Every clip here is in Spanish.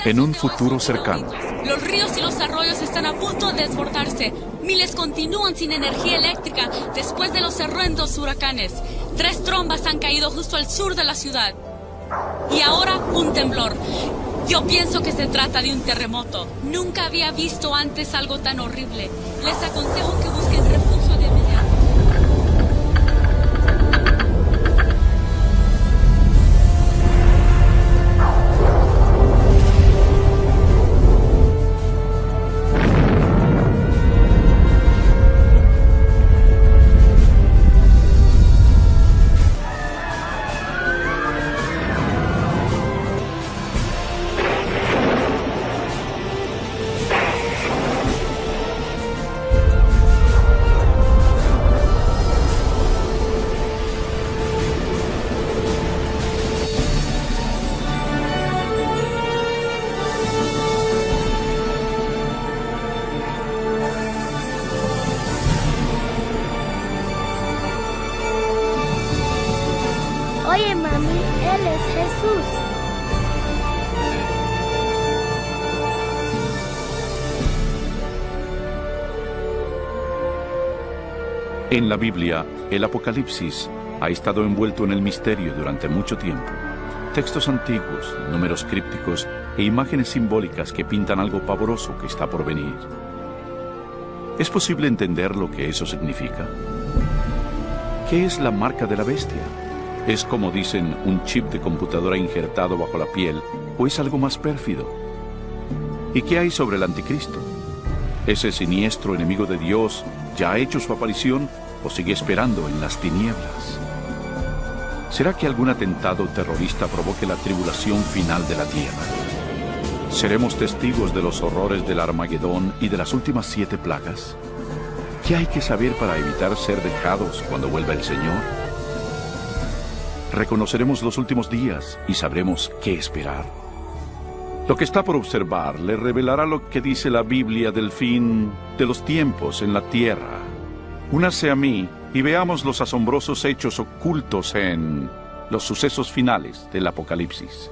En un futuro cercano. Los ríos y los arroyos están a punto de desbordarse. Miles continúan sin energía eléctrica después de los horrendos huracanes. 3 trombas han caído justo al sur de la ciudad. Y ahora un temblor. Yo pienso que se trata de un terremoto. Nunca había visto antes algo tan horrible. Les aconsejo que busquen refugio de inmediato. Oye, mami, Él es Jesús. En la Biblia, el Apocalipsis ha estado envuelto en el misterio durante mucho tiempo. Textos antiguos, números crípticos e imágenes simbólicas que pintan algo pavoroso que está por venir. ¿Es posible entender lo que eso significa? ¿Qué es la marca de la bestia? ¿Es, como dicen, un chip de computadora injertado bajo la piel o es algo más pérfido? ¿Y qué hay sobre el anticristo? ¿Ese siniestro enemigo de Dios ya ha hecho su aparición o sigue esperando en las tinieblas? ¿Será que algún atentado terrorista provoque la tribulación final de la tierra? ¿Seremos testigos de los horrores del Armagedón y de las últimas 7 plagas? ¿Qué hay que saber para evitar ser dejados cuando vuelva el Señor? Reconoceremos los últimos días y sabremos qué esperar. Lo que está por observar le revelará lo que dice la Biblia del fin de los tiempos en la tierra. Únase a mí y veamos los asombrosos hechos ocultos en los sucesos finales del Apocalipsis.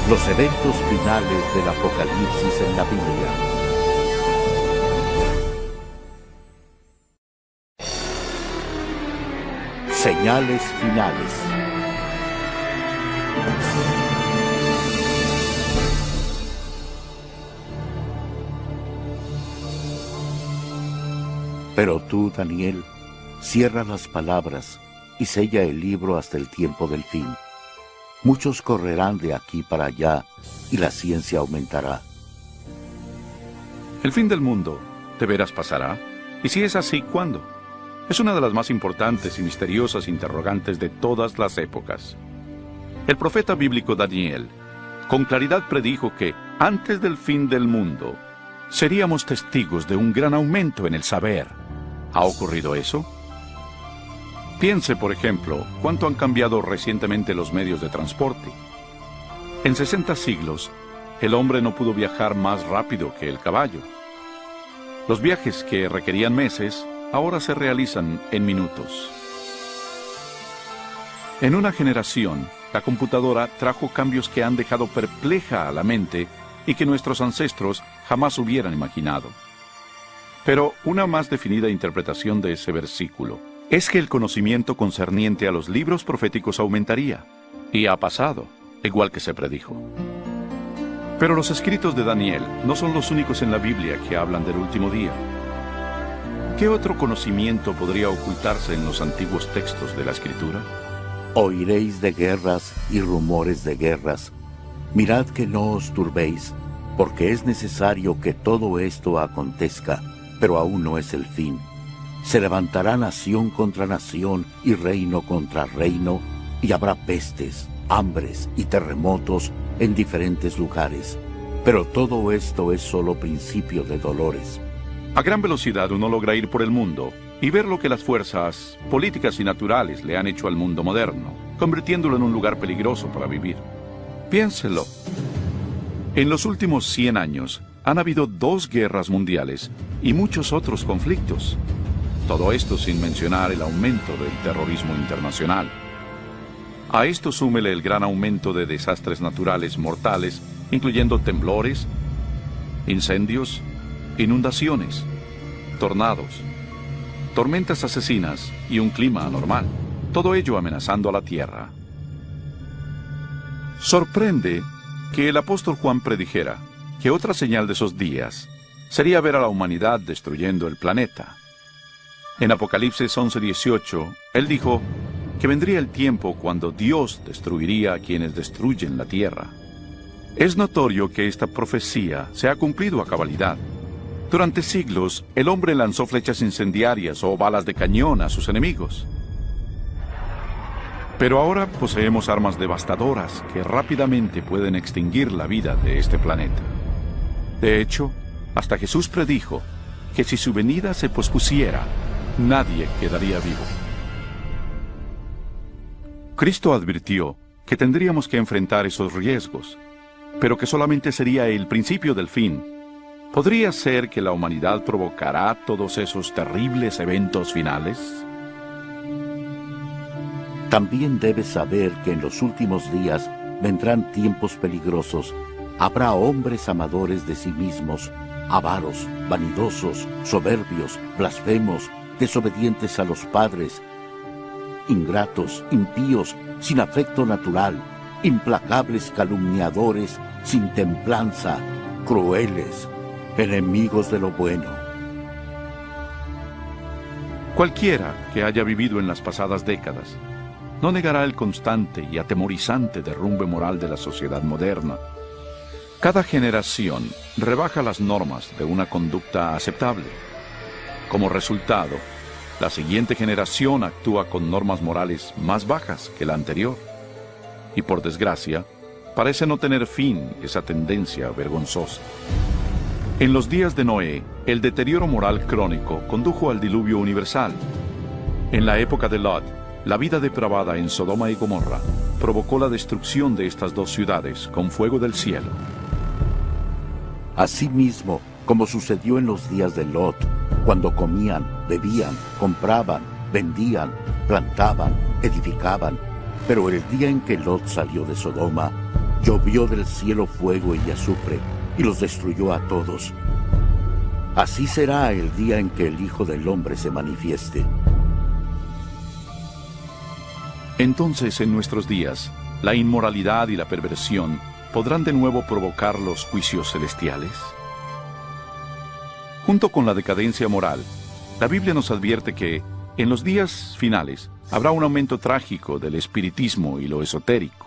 Los eventos finales del Apocalipsis en la Biblia. Señales finales. Pero tú, Daniel, cierra las palabras y sella el libro hasta el tiempo del fin. Muchos correrán de aquí para allá y la ciencia aumentará. ¿El fin del mundo de veras pasará? Y si es así, ¿cuándo? Es una de las más importantes y misteriosas interrogantes de todas las épocas. El profeta bíblico Daniel con claridad predijo que antes del fin del mundo seríamos testigos de un gran aumento en el saber. ¿Ha ocurrido eso? Piense, por ejemplo, cuánto han cambiado recientemente los medios de transporte. En 60 siglos, el hombre no pudo viajar más rápido que el caballo. Los viajes que requerían meses, ahora se realizan en minutos. En una generación, la computadora trajo cambios que han dejado perpleja a la mente y que nuestros ancestros jamás hubieran imaginado. Pero una más definida interpretación de ese versículo es que el conocimiento concerniente a los libros proféticos aumentaría, y ha pasado, igual que se predijo. Pero los escritos de Daniel no son los únicos en la Biblia que hablan del último día. ¿Qué otro conocimiento podría ocultarse en los antiguos textos de la Escritura? Oiréis de guerras y rumores de guerras. Mirad que no os turbéis, porque es necesario que todo esto acontezca, pero aún no es el fin. Se levantará nación contra nación y reino contra reino, y habrá pestes, hambres y terremotos en diferentes lugares. Pero todo esto es solo principio de dolores. A gran velocidad uno logra ir por el mundo y ver lo que las fuerzas políticas y naturales le han hecho al mundo moderno, convirtiéndolo en un lugar peligroso para vivir. Piénselo. En los últimos 100 años han habido 2 guerras mundiales y muchos otros conflictos. Todo esto sin mencionar el aumento del terrorismo internacional. A esto súmele el gran aumento de desastres naturales mortales, incluyendo temblores, incendios, inundaciones, tornados, tormentas asesinas y un clima anormal. Todo ello amenazando a la Tierra. Sorprende que el apóstol Juan predijera que otra señal de esos días sería ver a la humanidad destruyendo el planeta. En Apocalipsis 11:18, él dijo que vendría el tiempo cuando Dios destruiría a quienes destruyen la tierra. Es notorio que esta profecía se ha cumplido a cabalidad. Durante siglos, el hombre lanzó flechas incendiarias o balas de cañón a sus enemigos. Pero ahora poseemos armas devastadoras que rápidamente pueden extinguir la vida de este planeta. De hecho, hasta Jesús predijo que si su venida se pospusiera, nadie quedaría vivo. Cristo advirtió que tendríamos que enfrentar esos riesgos, pero que solamente sería el principio del fin. ¿Podría ser que la humanidad provocará todos esos terribles eventos finales? También debes saber que en los últimos días vendrán tiempos peligrosos. Habrá hombres amadores de sí mismos, avaros, vanidosos, soberbios, blasfemos, desobedientes a los padres, ingratos, impíos, sin afecto natural, implacables calumniadores, sin templanza, crueles, enemigos de lo bueno. Cualquiera que haya vivido en las pasadas décadas no negará el constante y atemorizante derrumbe moral de la sociedad moderna. Cada generación rebaja las normas de una conducta aceptable. Como resultado, la siguiente generación actúa con normas morales más bajas que la anterior. Y por desgracia, parece no tener fin esa tendencia vergonzosa. En los días de Noé, el deterioro moral crónico condujo al diluvio universal. En la época de Lot, la vida depravada en Sodoma y Gomorra provocó la destrucción de estas 2 ciudades con fuego del cielo. Asimismo, como sucedió en los días de Lot, cuando comían, bebían, compraban, vendían, plantaban, edificaban. Pero el día en que Lot salió de Sodoma, llovió del cielo fuego y azufre, y los destruyó a todos. Así será el día en que el Hijo del Hombre se manifieste. Entonces, en nuestros días, la inmoralidad y la perversión podrán de nuevo provocar los juicios celestiales. Junto con la decadencia moral, la Biblia nos advierte que, en los días finales, habrá un aumento trágico del espiritismo y lo esotérico.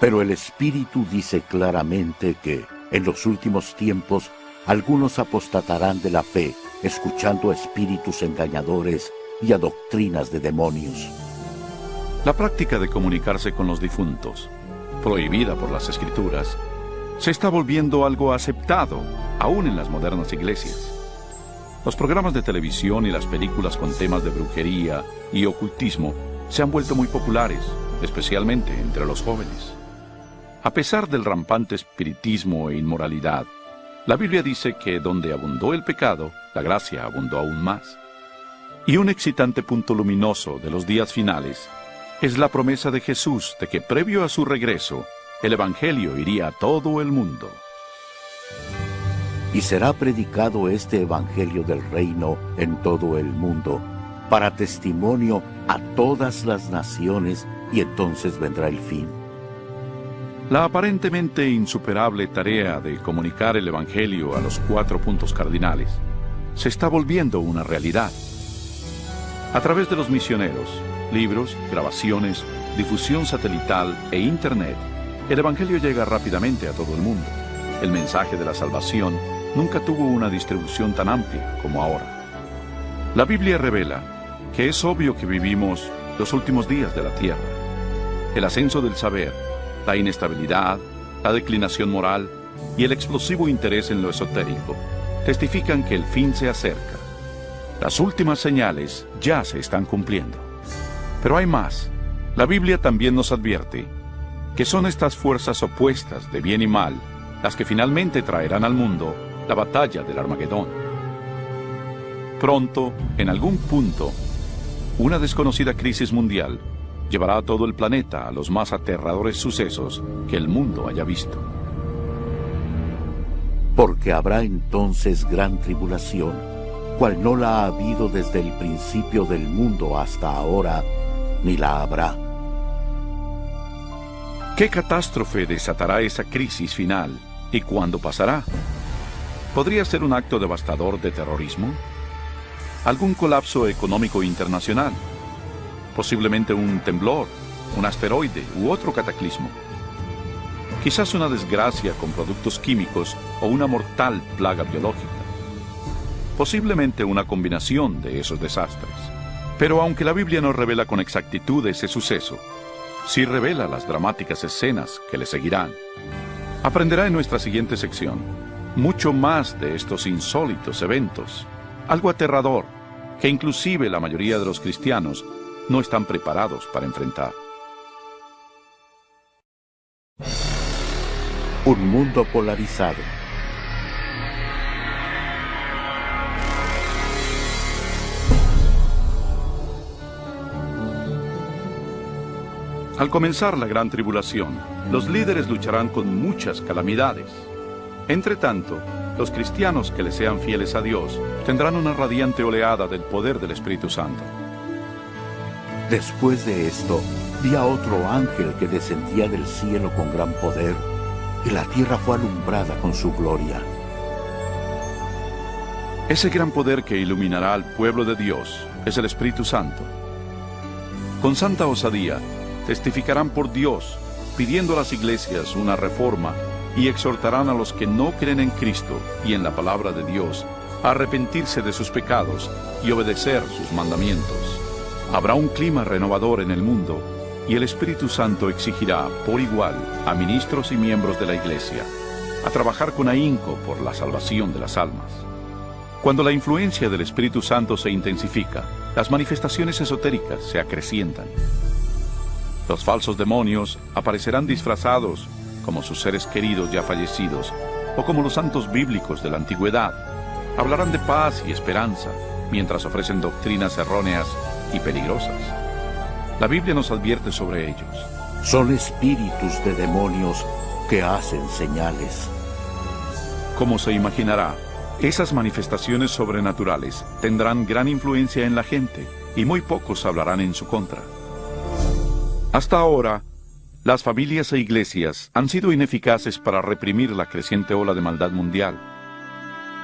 Pero el Espíritu dice claramente que, en los últimos tiempos, algunos apostatarán de la fe, escuchando a espíritus engañadores y a doctrinas de demonios. La práctica de comunicarse con los difuntos, prohibida por las Escrituras, se está volviendo algo aceptado, aún en las modernas iglesias. Los programas de televisión y las películas con temas de brujería y ocultismo se han vuelto muy populares, especialmente entre los jóvenes. A pesar del rampante espiritismo e inmoralidad, la Biblia dice que donde abundó el pecado, la gracia abundó aún más. Y un excitante punto luminoso de los días finales es la promesa de Jesús de que previo a su regreso, el Evangelio iría a todo el mundo. Y será predicado este Evangelio del reino en todo el mundo, para testimonio a todas las naciones, y entonces vendrá el fin. La aparentemente insuperable tarea de comunicar el Evangelio a los 4 puntos cardinales se está volviendo una realidad. A través de los misioneros, libros, grabaciones, difusión satelital e Internet, El Evangelio llega rápidamente a todo el mundo. El mensaje de la salvación nunca tuvo una distribución tan amplia como ahora. La Biblia revela que es obvio que vivimos los últimos días de la tierra. El ascenso del saber, la inestabilidad, la declinación moral y el explosivo interés en lo esotérico testifican que el fin se acerca. Las últimas señales ya se están cumpliendo. Pero hay más. La Biblia también nos advierte que son estas fuerzas opuestas de bien y mal las que finalmente traerán al mundo la batalla del Armagedón. Pronto, en algún punto, una desconocida crisis mundial llevará a todo el planeta a los más aterradores sucesos que el mundo haya visto. Porque habrá entonces gran tribulación, cual no la ha habido desde el principio del mundo hasta ahora, ni la habrá. ¿Qué catástrofe desatará esa crisis final y cuándo pasará? ¿Podría ser un acto devastador de terrorismo? ¿Algún colapso económico internacional? Posiblemente un temblor, un asteroide u otro cataclismo. Quizás una desgracia con productos químicos o una mortal plaga biológica. Posiblemente una combinación de esos desastres. Pero aunque la Biblia no revela con exactitud ese suceso, sí revela las dramáticas escenas que le seguirán. Aprenderá en nuestra siguiente sección mucho más de estos insólitos eventos, algo aterrador que inclusive la mayoría de los cristianos no están preparados para enfrentar. Un mundo polarizado. Al comenzar la gran tribulación, los líderes lucharán con muchas calamidades. Entre tanto, los cristianos que le sean fieles a Dios tendrán una radiante oleada del poder del Espíritu Santo. Después de esto, vi a otro ángel que descendía del cielo con gran poder, y la tierra fue alumbrada con su gloria. Ese gran poder que iluminará al pueblo de Dios es el Espíritu Santo. Con santa osadía, testificarán por Dios, pidiendo a las iglesias una reforma y exhortarán a los que no creen en Cristo y en la palabra de Dios a arrepentirse de sus pecados y obedecer sus mandamientos. Habrá un clima renovador en el mundo y el Espíritu Santo exigirá por igual a ministros y miembros de la iglesia a trabajar con ahínco por la salvación de las almas. Cuando la influencia del Espíritu Santo se intensifica, las manifestaciones esotéricas se acrecientan. Los falsos demonios aparecerán disfrazados como sus seres queridos ya fallecidos o como los santos bíblicos de la antigüedad. Hablarán de paz y esperanza mientras ofrecen doctrinas erróneas y peligrosas. La Biblia nos advierte sobre ellos. Son espíritus de demonios que hacen señales. Como se imaginará, esas manifestaciones sobrenaturales tendrán gran influencia en la gente y muy pocos hablarán en su contra. Hasta ahora, las familias e iglesias han sido ineficaces para reprimir la creciente ola de maldad mundial.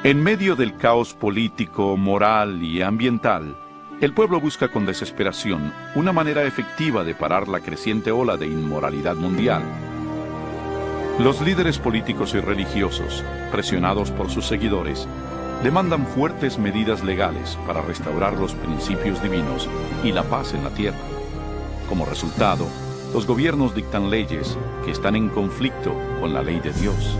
En medio del caos político, moral y ambiental, el pueblo busca con desesperación una manera efectiva de parar la creciente ola de inmoralidad mundial. Los líderes políticos y religiosos, presionados por sus seguidores, demandan fuertes medidas legales para restaurar los principios divinos y la paz en la tierra. Como resultado, los gobiernos dictan leyes que están en conflicto con la ley de Dios.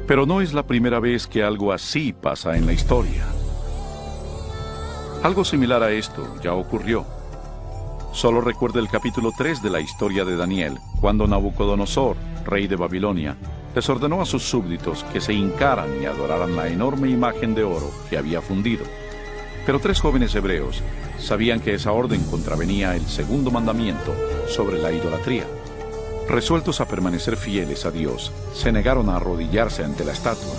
Pero no es la primera vez que algo así pasa en la historia. Algo similar a esto ya ocurrió. Solo recuerda el capítulo 3 de la historia de Daniel, cuando Nabucodonosor, rey de Babilonia, les ordenó a sus súbditos que se hincaran y adoraran la enorme imagen de oro que había fundido. Pero 3 jóvenes hebreos sabían que esa orden contravenía el segundo mandamiento sobre la idolatría. Resueltos a permanecer fieles a Dios, se negaron a arrodillarse ante la estatua.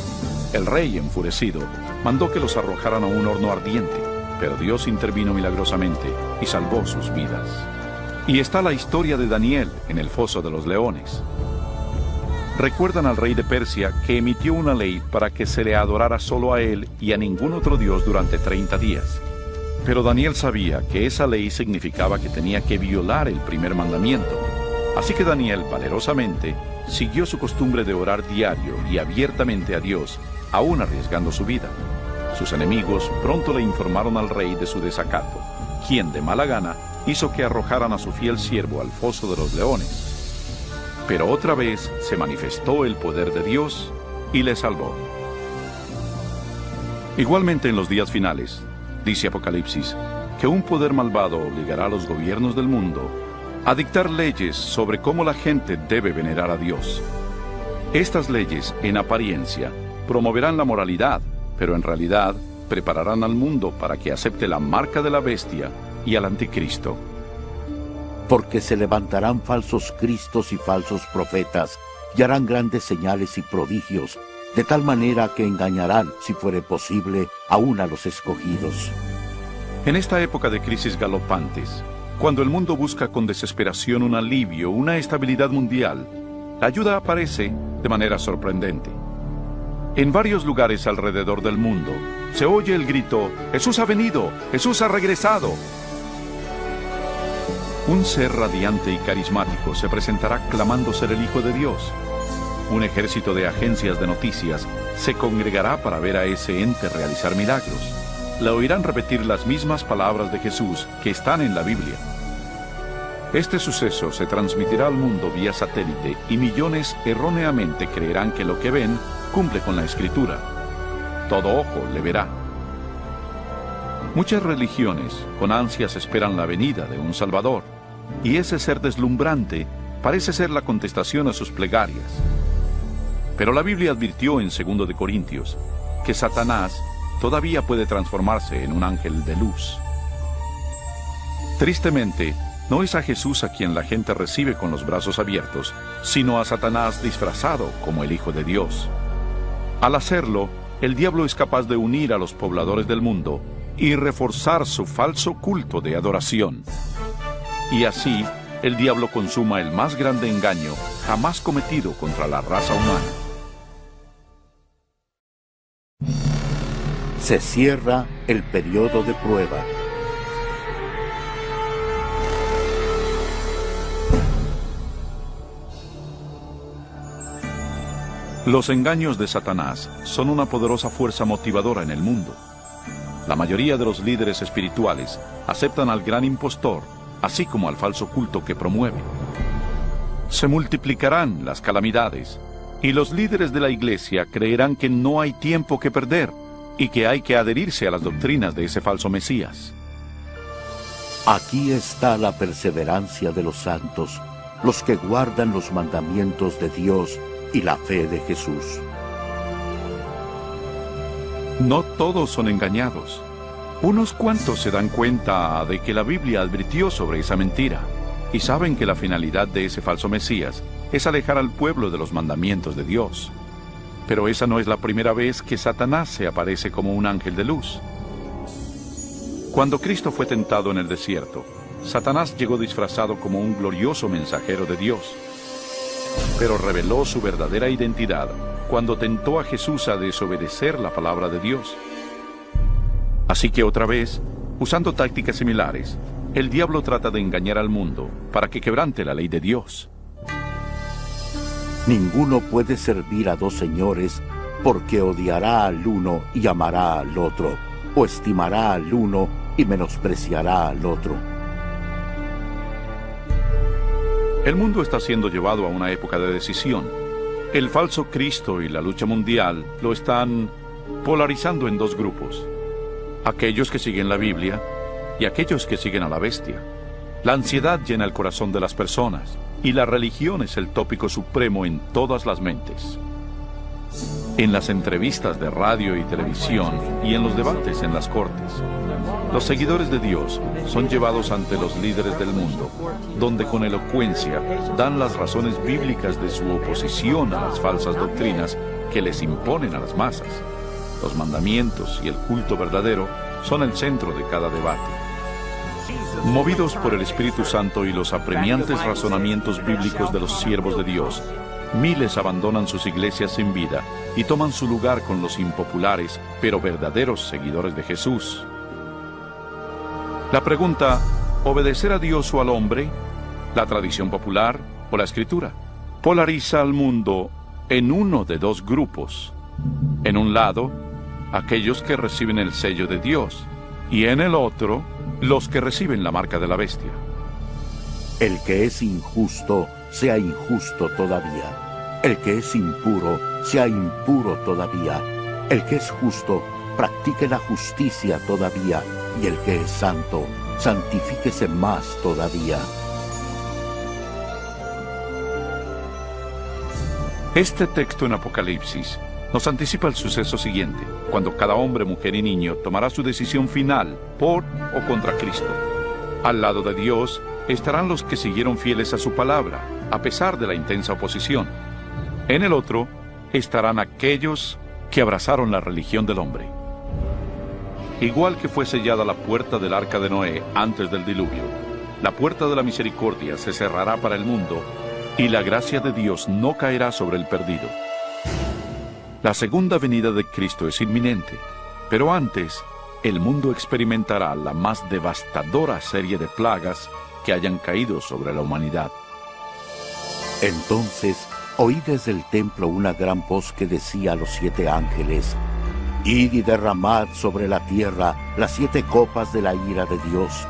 El rey, enfurecido, mandó que los arrojaran a un horno ardiente, pero Dios intervino milagrosamente y salvó sus vidas. Y está la historia de Daniel en el foso de los leones. Recuerdan al rey de Persia que emitió una ley para que se le adorara solo a él y a ningún otro dios durante 30 días. Pero Daniel sabía que esa ley significaba que tenía que violar el primer mandamiento. Así que Daniel, valerosamente, siguió su costumbre de orar diario y abiertamente a Dios, aún arriesgando su vida. Sus enemigos pronto le informaron al rey de su desacato, quien de mala gana hizo que arrojaran a su fiel siervo al foso de los leones. Pero otra vez se manifestó el poder de Dios y le salvó. Igualmente en los días finales, dice Apocalipsis, que un poder malvado obligará a los gobiernos del mundo a dictar leyes sobre cómo la gente debe venerar a Dios. Estas leyes, en apariencia, promoverán la moralidad, pero en realidad prepararán al mundo para que acepte la marca de la bestia y al anticristo. Porque se levantarán falsos cristos y falsos profetas, y harán grandes señales y prodigios, de tal manera que engañarán, si fuere posible, aún a los escogidos. En esta época de crisis galopantes, cuando el mundo busca con desesperación un alivio, una estabilidad mundial, la ayuda aparece de manera sorprendente. En varios lugares alrededor del mundo se oye el grito: ¡Jesús ha venido! ¡Jesús ha regresado! Un ser radiante y carismático se presentará clamando ser el Hijo de Dios. Un ejército de agencias de noticias se congregará para ver a ese ente realizar milagros. Le oirán repetir las mismas palabras de Jesús que están en la Biblia. Este suceso se transmitirá al mundo vía satélite y millones erróneamente creerán que lo que ven cumple con la Escritura. Todo ojo le verá. Muchas religiones con ansias esperan la venida de un Salvador, y ese ser deslumbrante parece ser la contestación a sus plegarias. Pero la Biblia advirtió en 2 de Corintios que Satanás todavía puede transformarse en un ángel de luz. Tristemente, no es a Jesús a quien la gente recibe con los brazos abiertos, sino a Satanás disfrazado como el Hijo de Dios. Al hacerlo, el diablo es capaz de unir a los pobladores del mundo y reforzar su falso culto de adoración. Y así, el diablo consuma el más grande engaño jamás cometido contra la raza humana. Se cierra el periodo de prueba. Los engaños de Satanás son una poderosa fuerza motivadora en el mundo. La mayoría de los líderes espirituales aceptan al gran impostor, así como al falso culto que promueve. Se multiplicarán las calamidades, y los líderes de la iglesia creerán que no hay tiempo que perder y que hay que adherirse a las doctrinas de ese falso Mesías. Aquí está la perseverancia de los santos, los que guardan los mandamientos de Dios y la fe de Jesús. No todos son engañados. Unos cuantos se dan cuenta de que la Biblia advirtió sobre esa mentira y saben que la finalidad de ese falso Mesías es alejar al pueblo de los mandamientos de Dios. Pero esa no es la primera vez que Satanás se aparece como un ángel de luz. Cuando Cristo fue tentado en el desierto, Satanás llegó disfrazado como un glorioso mensajero de Dios. Pero reveló su verdadera identidad cuando tentó a Jesús a desobedecer la palabra de Dios. Así que otra vez, usando tácticas similares, el diablo trata de engañar al mundo para que quebrante la ley de Dios. Ninguno puede servir a dos señores, porque odiará al uno y amará al otro, o estimará al uno y menospreciará al otro. El mundo está siendo llevado a una época de decisión. El falso Cristo y la lucha mundial lo están polarizando en dos grupos: aquellos que siguen la Biblia y aquellos que siguen a la bestia. La ansiedad llena el corazón de las personas, y la religión es el tópico supremo en todas las mentes. En las entrevistas de radio y televisión y en los debates en las cortes, los seguidores de Dios son llevados ante los líderes del mundo, donde con elocuencia dan las razones bíblicas de su oposición a las falsas doctrinas que les imponen a las masas. Los mandamientos y el culto verdadero son el centro de cada debate. Movidos por el Espíritu Santo y los apremiantes razonamientos bíblicos de los siervos de Dios, miles abandonan sus iglesias sin vida y toman su lugar con los impopulares, pero verdaderos seguidores de Jesús. La pregunta, ¿obedecer a Dios o al hombre? ¿La tradición popular o la escritura? Polariza al mundo en uno de dos grupos. En un lado, aquellos que reciben el sello de Dios, y en el otro, los que reciben la marca de la bestia. El que es injusto, sea injusto todavía. El que es impuro, sea impuro todavía. El que es justo, practique la justicia todavía. Y el que es santo, santifíquese más todavía. Este texto en Apocalipsis nos anticipa el suceso siguiente, cuando cada hombre, mujer y niño tomará su decisión final por o contra Cristo. Al lado de Dios estarán los que siguieron fieles a su palabra, a pesar de la intensa oposición. En el otro estarán aquellos que abrazaron la religión del hombre. Igual que fue sellada la puerta del arca de Noé antes del diluvio, la puerta de la misericordia se cerrará para el mundo y la gracia de Dios no caerá sobre el perdido. La segunda venida de Cristo es inminente, pero antes, el mundo experimentará la más devastadora serie de plagas que hayan caído sobre la humanidad. Entonces oí desde el templo una gran voz que decía a los 7 ángeles: Id y derramad sobre la tierra las 7 copas de la ira de Dios.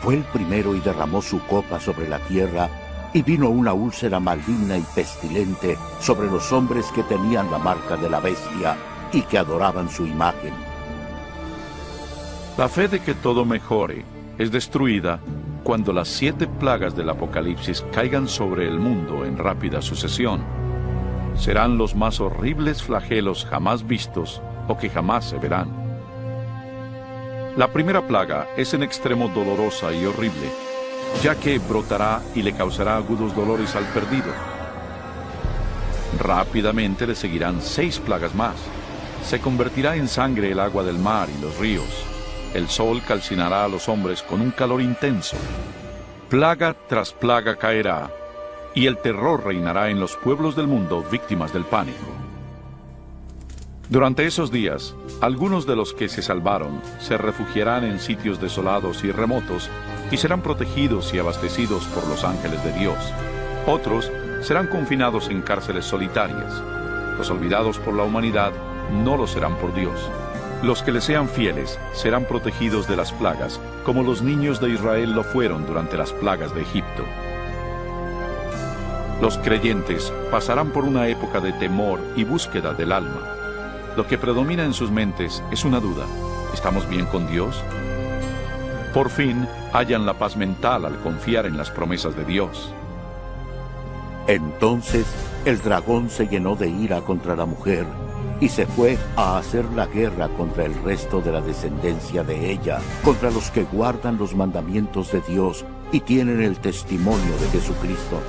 Fue el primero y derramó su copa sobre la tierra, y vino una úlcera maligna y pestilente sobre los hombres que tenían la marca de la bestia y que adoraban su imagen. La fe de que todo mejore es destruida cuando las 7 plagas del Apocalipsis caigan sobre el mundo en rápida sucesión. Serán los más horribles flagelos jamás vistos o que jamás se verán. La primera plaga es en extremo dolorosa y horrible, ya que brotará y le causará agudos dolores al perdido. Rápidamente le seguirán 6 plagas más. Se convertirá en sangre el agua del mar y los ríos. El sol calcinará a los hombres con un calor intenso. Plaga tras plaga caerá, y el terror reinará en los pueblos del mundo víctimas del pánico. Durante esos días, algunos de los que se salvaron se refugiarán en sitios desolados y remotos y serán protegidos y abastecidos por los ángeles de Dios. Otros serán confinados en cárceles solitarias. Los olvidados por la humanidad no lo serán por Dios. Los que le sean fieles serán protegidos de las plagas, como los niños de Israel lo fueron durante las plagas de Egipto. Los creyentes pasarán por una época de temor y búsqueda del alma. Lo que predomina en sus mentes es una duda: ¿estamos bien con Dios? Por fin, hallan la paz mental al confiar en las promesas de Dios. Entonces el dragón se llenó de ira contra la mujer y se fue a hacer la guerra contra el resto de la descendencia de ella, contra los que guardan los mandamientos de Dios y tienen el testimonio de Jesucristo.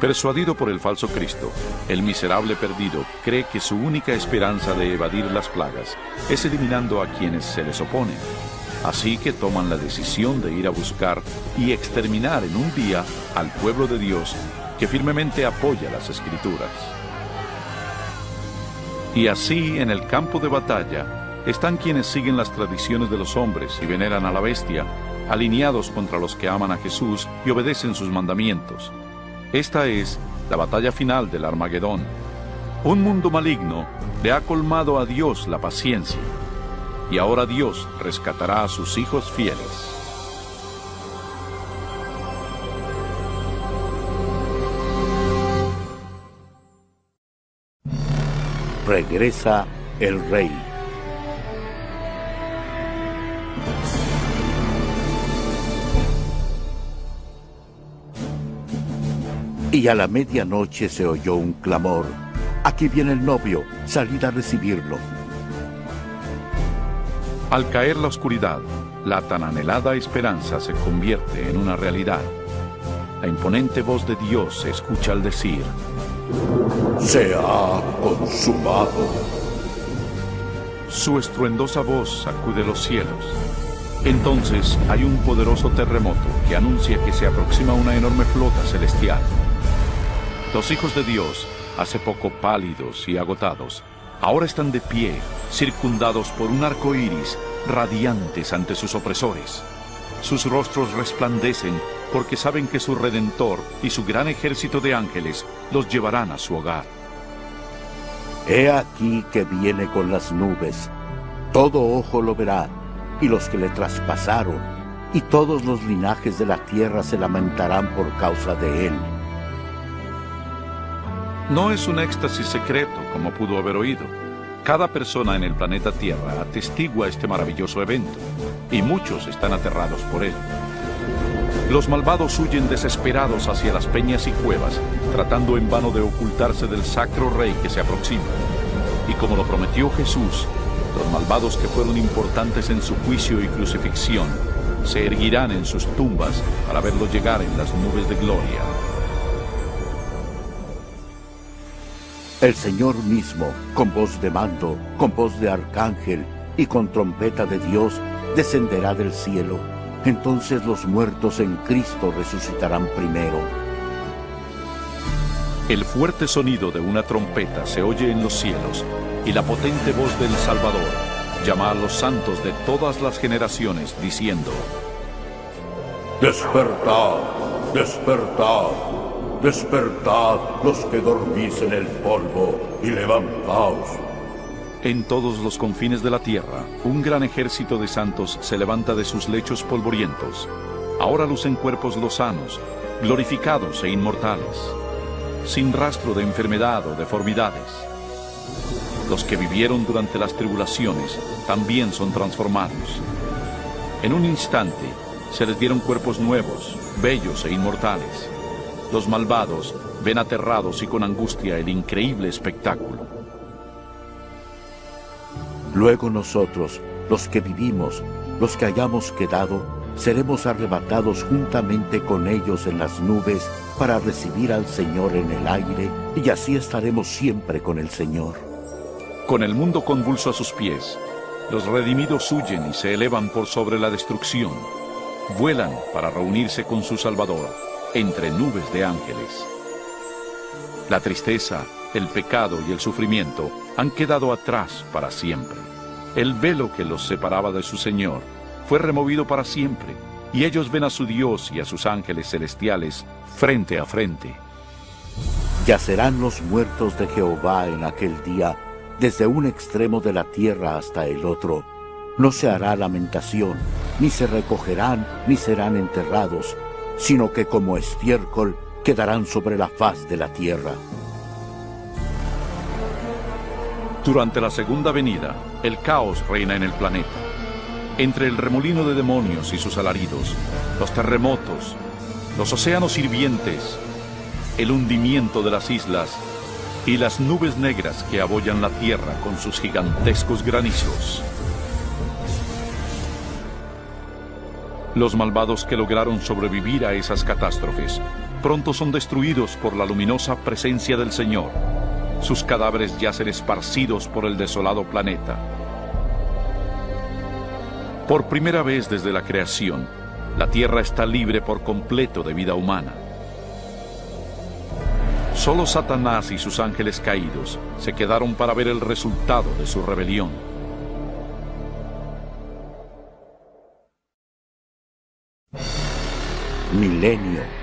Persuadido por el falso Cristo, el miserable perdido cree que su única esperanza de evadir las plagas es eliminando a quienes se les oponen. Así que toman la decisión de ir a buscar y exterminar en un día al pueblo de Dios que firmemente apoya las Escrituras. Y así, en el campo de batalla, están quienes siguen las tradiciones de los hombres y veneran a la bestia, alineados contra los que aman a Jesús y obedecen sus mandamientos. Esta es la batalla final del Armagedón. Un mundo maligno le ha colmado a Dios la paciencia, y ahora Dios rescatará a sus hijos fieles. Regresa el Rey. Y a la medianoche se oyó un clamor: «Aquí viene el novio, salid a recibirlo». Al caer la oscuridad, la tan anhelada esperanza se convierte en una realidad. La imponente voz de Dios se escucha al decir: «Se ha consumado». Su estruendosa voz sacude los cielos. Entonces hay un poderoso terremoto que anuncia que se aproxima una enorme flota celestial. Los hijos de Dios, hace poco pálidos y agotados, ahora están de pie, circundados por un arco iris radiantes ante sus opresores. Sus rostros resplandecen porque saben que su Redentor y su gran ejército de ángeles los llevarán a su hogar. He aquí que viene con las nubes. Todo ojo lo verá, y los que le traspasaron, y todos los linajes de la tierra se lamentarán por causa de él. No es un éxtasis secreto, como pudo haber oído. Cada persona en el planeta Tierra atestigua este maravilloso evento, y muchos están aterrados por él. Los malvados huyen desesperados hacia las peñas y cuevas, tratando en vano de ocultarse del sacro rey que se aproxima. Y como lo prometió Jesús, los malvados que fueron importantes en su juicio y crucifixión, se erguirán en sus tumbas para verlo llegar en las nubes de gloria. El Señor mismo, con voz de mando, con voz de arcángel y con trompeta de Dios, descenderá del cielo. Entonces los muertos en Cristo resucitarán primero. El fuerte sonido de una trompeta se oye en los cielos, y la potente voz del Salvador llama a los santos de todas las generaciones, diciendo: Despertad, despertad, despertad los que dormís en el polvo, y levantaos. En todos los confines de la tierra, un gran ejército de santos se levanta de sus lechos polvorientos. Ahora lucen cuerpos lozanos, glorificados e inmortales, sin rastro de enfermedad o deformidades. Los que vivieron durante las tribulaciones también son transformados. En un instante se les dieron cuerpos nuevos, bellos e inmortales. Los malvados ven aterrados y con angustia el increíble espectáculo. Luego nosotros, los que vivimos, los que hayamos quedado, seremos arrebatados juntamente con ellos en las nubes para recibir al Señor en el aire, y así estaremos siempre con el Señor. Con el mundo convulso a sus pies, los redimidos huyen y se elevan por sobre la destrucción. Vuelan para reunirse con su Salvador entre nubes de ángeles. La tristeza, el pecado y el sufrimiento han quedado atrás para siempre. El velo que los separaba de su Señor fue removido para siempre, y ellos ven a su Dios y a sus ángeles celestiales frente a frente. Yacerán los muertos de Jehová en aquel día, desde un extremo de la tierra hasta el otro. No se hará lamentación, ni se recogerán, ni serán enterrados, sino que como estiércol quedarán sobre la faz de la tierra. Durante la segunda venida, el caos reina en el planeta. Entre el remolino de demonios y sus alaridos, los terremotos, los océanos hirvientes, el hundimiento de las islas y las nubes negras que abollan la tierra con sus gigantescos granizos. Los malvados que lograron sobrevivir a esas catástrofes pronto son destruidos por la luminosa presencia del Señor. Sus cadáveres yacen esparcidos por el desolado planeta. Por primera vez desde la creación, la Tierra está libre por completo de vida humana. Solo Satanás y sus ángeles caídos se quedaron para ver el resultado de su rebelión. Milenio.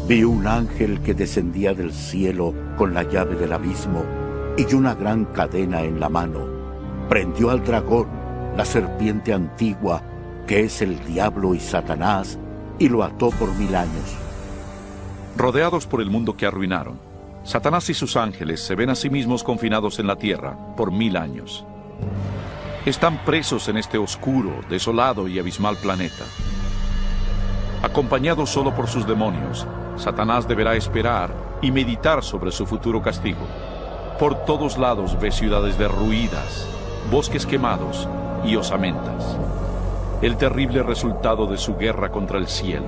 Vi un ángel que descendía del cielo con la llave del abismo y una gran cadena en la mano. Prendió al dragón, la serpiente antigua, que es el diablo y Satanás, y lo ató por 1000 años. Rodeados por el mundo que arruinaron, Satanás y sus ángeles se ven a sí mismos confinados en la tierra por 1000 años. Están presos en este oscuro, desolado y abismal planeta. Acompañado solo por sus demonios, Satanás deberá esperar y meditar sobre su futuro castigo. Por todos lados ve ciudades derruidas, bosques quemados y osamentas. El terrible resultado de su guerra contra el cielo.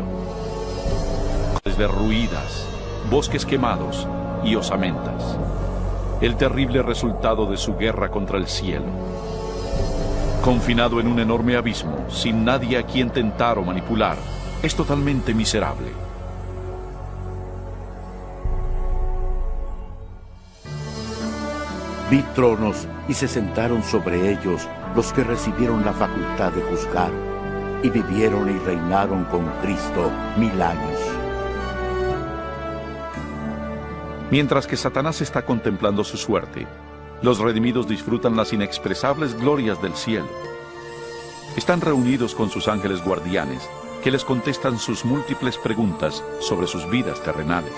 Derruidas, bosques quemados y osamentas. El terrible resultado de su guerra contra el cielo. Confinado en un enorme abismo, sin nadie a quien tentar o manipular, es totalmente miserable. Vi tronos y se sentaron sobre ellos los que recibieron la facultad de juzgar, y vivieron y reinaron con Cristo 1000 años. Mientras que Satanás está contemplando su suerte, los redimidos disfrutan las inexpresables glorias del cielo. Están reunidos con sus ángeles guardianes, que les contestan sus múltiples preguntas sobre sus vidas terrenales.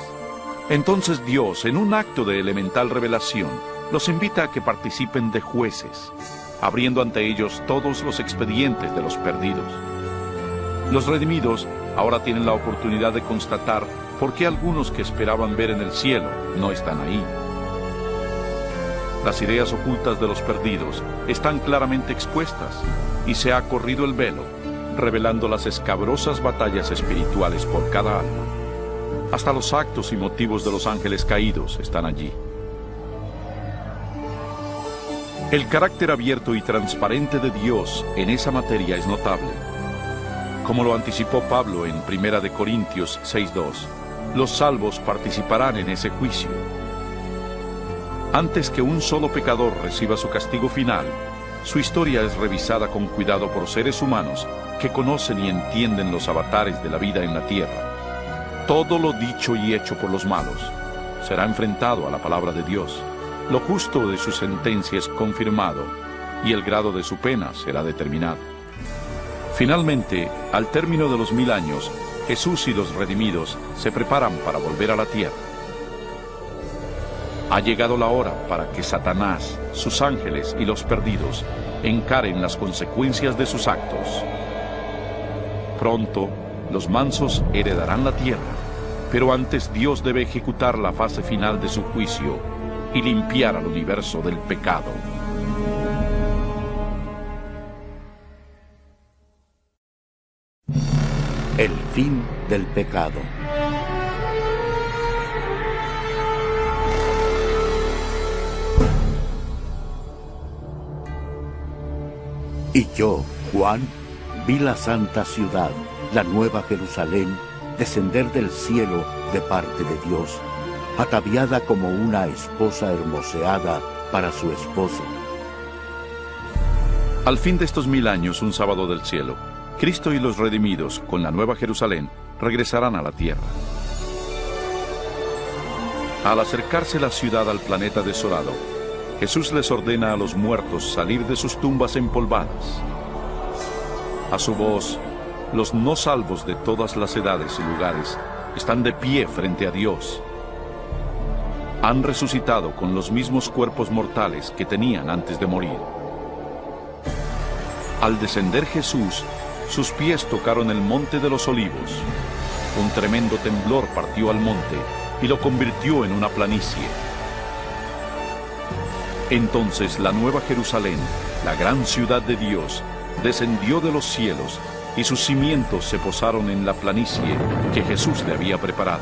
Entonces Dios, en un acto de elemental revelación, los invita a que participen de jueces, abriendo ante ellos todos los expedientes de los perdidos. Los redimidos ahora tienen la oportunidad de constatar por qué algunos que esperaban ver en el cielo no están ahí. Las ideas ocultas de los perdidos están claramente expuestas y se ha corrido el velo, revelando las escabrosas batallas espirituales por cada alma. Hasta los actos y motivos de los ángeles caídos están allí. El carácter abierto y transparente de Dios en esa materia es notable. Como lo anticipó Pablo en 1 Corintios 6:2, los salvos participarán en ese juicio. Antes que un solo pecador reciba su castigo final, su historia es revisada con cuidado por seres humanos que conocen y entienden los avatares de la vida en la tierra. Todo lo dicho y hecho por los malos será enfrentado a la palabra de Dios. Lo justo de su sentencia es confirmado y el grado de su pena será determinado. Finalmente, al término de los 1000 años, Jesús y los redimidos se preparan para volver a la tierra. Ha llegado la hora para que Satanás, sus ángeles y los perdidos encaren las consecuencias de sus actos. Pronto, los mansos heredarán la tierra, pero antes Dios debe ejecutar la fase final de su juicio y limpiar al universo del pecado. El fin del pecado. Y yo, Juan, vi la santa ciudad, la nueva Jerusalén, descender del cielo de parte de Dios, ataviada como una esposa hermoseada para su esposo. Al fin de estos 1000 años, un sábado del cielo, Cristo y los redimidos, con la nueva Jerusalén, regresarán a la tierra. Al acercarse la ciudad al planeta desolado, Jesús les ordena a los muertos salir de sus tumbas empolvadas. A su voz, los no salvos de todas las edades y lugares están de pie frente a Dios. Han resucitado con los mismos cuerpos mortales que tenían antes de morir. Al descender Jesús, sus pies tocaron el monte de los olivos. Un tremendo temblor partió al monte y lo convirtió en una planicie. Entonces la nueva Jerusalén, la gran ciudad de Dios, descendió de los cielos y sus cimientos se posaron en la planicie que Jesús le había preparado.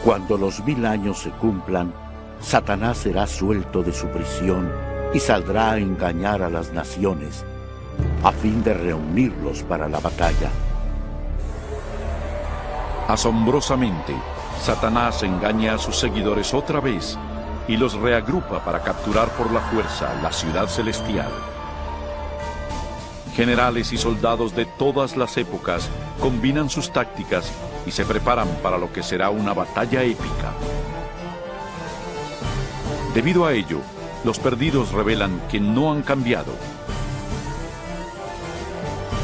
Cuando los 1000 años se cumplan, Satanás será suelto de su prisión y saldrá a engañar a las naciones, a fin de reunirlos para la batalla. Asombrosamente, Satanás engaña a sus seguidores otra vez y los reagrupa para capturar por la fuerza la ciudad celestial. Generales y soldados de todas las épocas combinan sus tácticas y se preparan para lo que será una batalla épica. Debido a ello, los perdidos revelan que no han cambiado.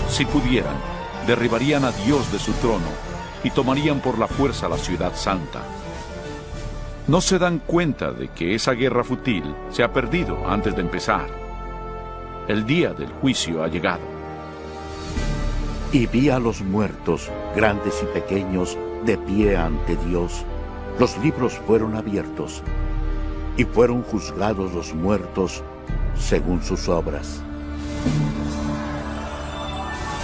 Si pudieran, derribarían a Dios de su trono y tomarían por la fuerza la ciudad santa. No se dan cuenta de que esa guerra fútil se ha perdido antes de empezar. El día del juicio ha llegado. Y vi a los muertos, grandes y pequeños, de pie ante Dios. Los libros fueron abiertos, y fueron juzgados los muertos según sus obras.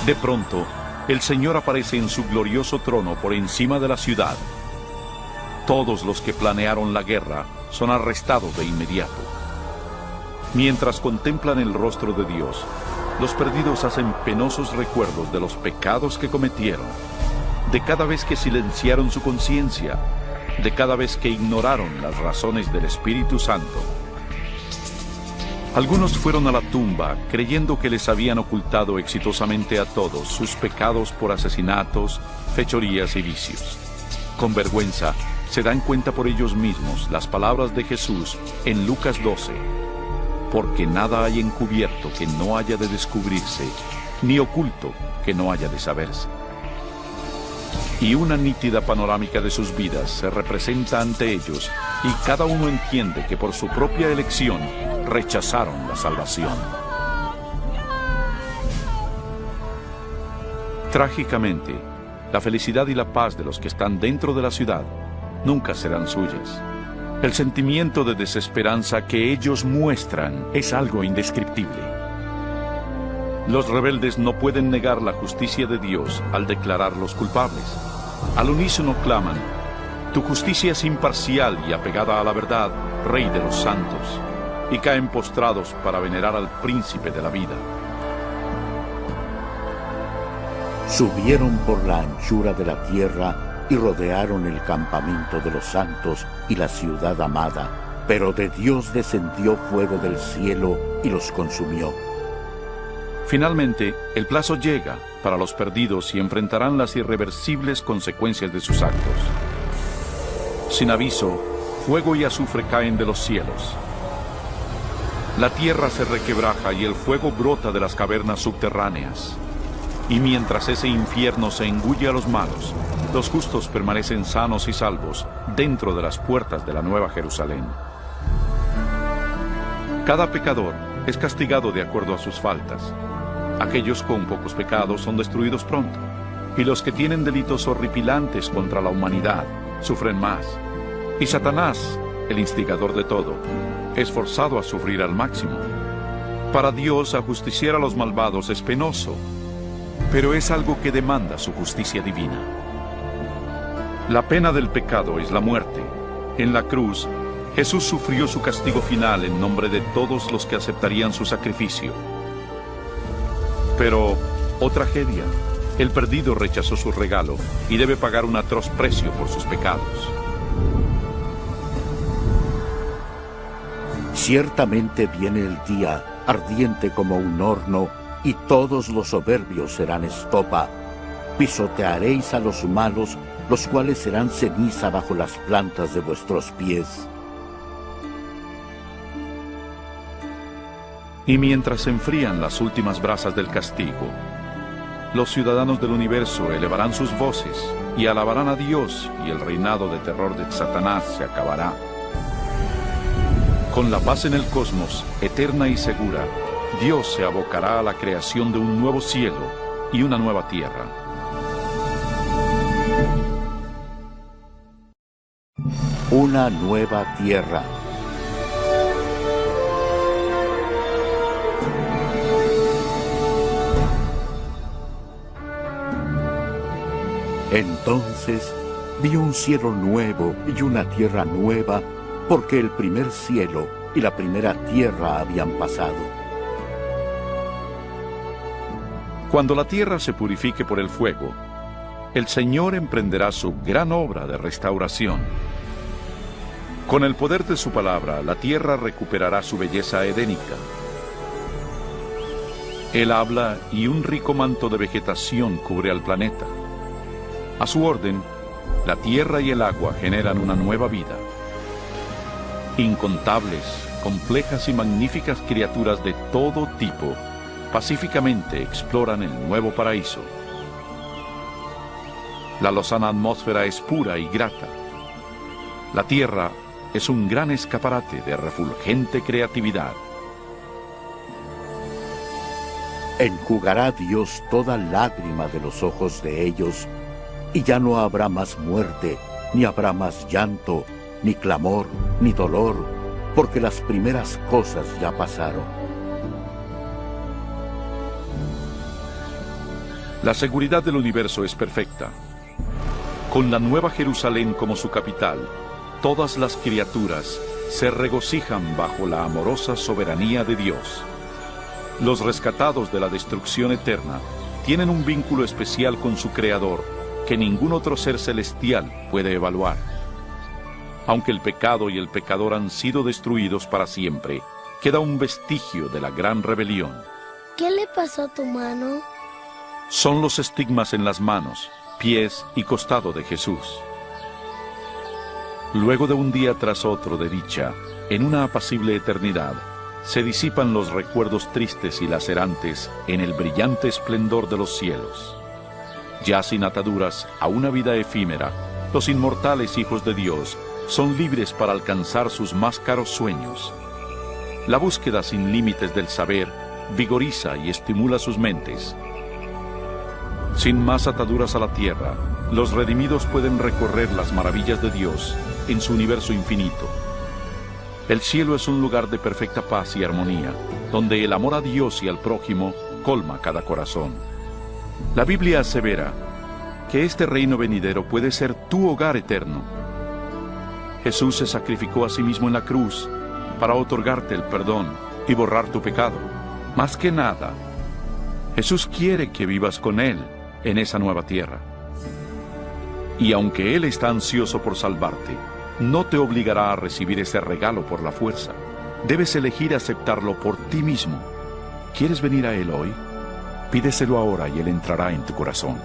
De pronto, el Señor aparece en su glorioso trono por encima de la ciudad. Todos los que planearon la guerra son arrestados de inmediato. Mientras contemplan el rostro de Dios, los perdidos hacen penosos recuerdos de los pecados que cometieron, de cada vez que silenciaron su conciencia de cada vez que ignoraron las razones del Espíritu Santo. Algunos fueron a la tumba creyendo que les habían ocultado exitosamente a todos sus pecados por asesinatos, fechorías y vicios. Con vergüenza, se dan cuenta por ellos mismos las palabras de Jesús en Lucas 12. Porque nada hay encubierto que no haya de descubrirse, ni oculto que no haya de saberse. Y una nítida panorámica de sus vidas se representa ante ellos, y cada uno entiende que por su propia elección rechazaron la salvación. Trágicamente, la felicidad y la paz de los que están dentro de la ciudad nunca serán suyas. El sentimiento de desesperanza que ellos muestran es algo indescriptible. Los rebeldes no pueden negar la justicia de Dios al declararlos culpables. Al unísono claman: tu justicia es imparcial y apegada a la verdad, Rey de los santos, y caen postrados para venerar al príncipe de la vida. Subieron por la anchura de la tierra y rodearon el campamento de los santos y la ciudad amada, pero de Dios descendió fuego del cielo y los consumió. Finalmente, el plazo llega para los perdidos y enfrentarán las irreversibles consecuencias de sus actos. Sin aviso, fuego y azufre caen de los cielos. La tierra se requebraja y el fuego brota de las cavernas subterráneas. Y mientras ese infierno se engulle a los malos, los justos permanecen sanos y salvos dentro de las puertas de la Nueva Jerusalén. Cada pecador es castigado de acuerdo a sus faltas. Aquellos con pocos pecados son destruidos pronto, y los que tienen delitos horripilantes contra la humanidad sufren más. Y Satanás, el instigador de todo, es forzado a sufrir al máximo. Para Dios, ajusticiar a los malvados es penoso, pero es algo que demanda su justicia divina. La pena del pecado es la muerte. En la cruz, Jesús sufrió su castigo final en nombre de todos los que aceptarían su sacrificio. Pero, oh tragedia, el perdido rechazó su regalo y debe pagar un atroz precio por sus pecados. Ciertamente viene el día, ardiente como un horno, y todos los soberbios serán estopa. Pisotearéis a los malos, los cuales serán ceniza bajo las plantas de vuestros pies. Y mientras se enfrían las últimas brasas del castigo, los ciudadanos del universo elevarán sus voces y alabarán a Dios, y el reinado de terror de Satanás se acabará. Con la paz en el cosmos, eterna y segura, Dios se abocará a la creación de un nuevo cielo y una nueva tierra. Una nueva tierra. Entonces vi un cielo nuevo y una tierra nueva, porque el primer cielo y la primera tierra habían pasado. Cuando la tierra se purifique por el fuego, el Señor emprenderá su gran obra de restauración. Con el poder de su palabra, la tierra recuperará su belleza edénica. Él habla y un rico manto de vegetación cubre al planeta. A su orden, la tierra y el agua generan una nueva vida. Incontables, complejas y magníficas criaturas de todo tipo pacíficamente exploran el nuevo paraíso. La lozana atmósfera es pura y grata. La tierra es un gran escaparate de refulgente creatividad. Enjugará Dios toda lágrima de los ojos de ellos, y ya no habrá más muerte, ni habrá más llanto, ni clamor, ni dolor, porque las primeras cosas ya pasaron. La seguridad del universo es perfecta. Con la Nueva Jerusalén como su capital, todas las criaturas se regocijan bajo la amorosa soberanía de Dios. Los rescatados de la destrucción eterna tienen un vínculo especial con su Creador que ningún otro ser celestial puede evaluar. Aunque el pecado y el pecador han sido destruidos para siempre, queda un vestigio de la gran rebelión. ¿Qué le pasó a tu mano? Son los estigmas en las manos, pies y costado de Jesús. Luego de un día tras otro de dicha, en una apacible eternidad, se disipan los recuerdos tristes y lacerantes en el brillante esplendor de los cielos. Ya sin ataduras a una vida efímera, los inmortales hijos de Dios son libres para alcanzar sus más caros sueños. La búsqueda sin límites del saber vigoriza y estimula sus mentes. Sin más ataduras a la tierra, los redimidos pueden recorrer las maravillas de Dios en su universo infinito. El cielo es un lugar de perfecta paz y armonía, donde el amor a Dios y al prójimo colma cada corazón. La Biblia asevera que este reino venidero puede ser tu hogar eterno. Jesús se sacrificó a sí mismo en la cruz para otorgarte el perdón y borrar tu pecado. Más que nada, Jesús quiere que vivas con Él en esa nueva tierra. Y aunque Él está ansioso por salvarte, no te obligará a recibir ese regalo por la fuerza. Debes elegir aceptarlo por ti mismo. ¿Quieres venir a Él hoy? Pídeselo ahora y Él entrará en tu corazón.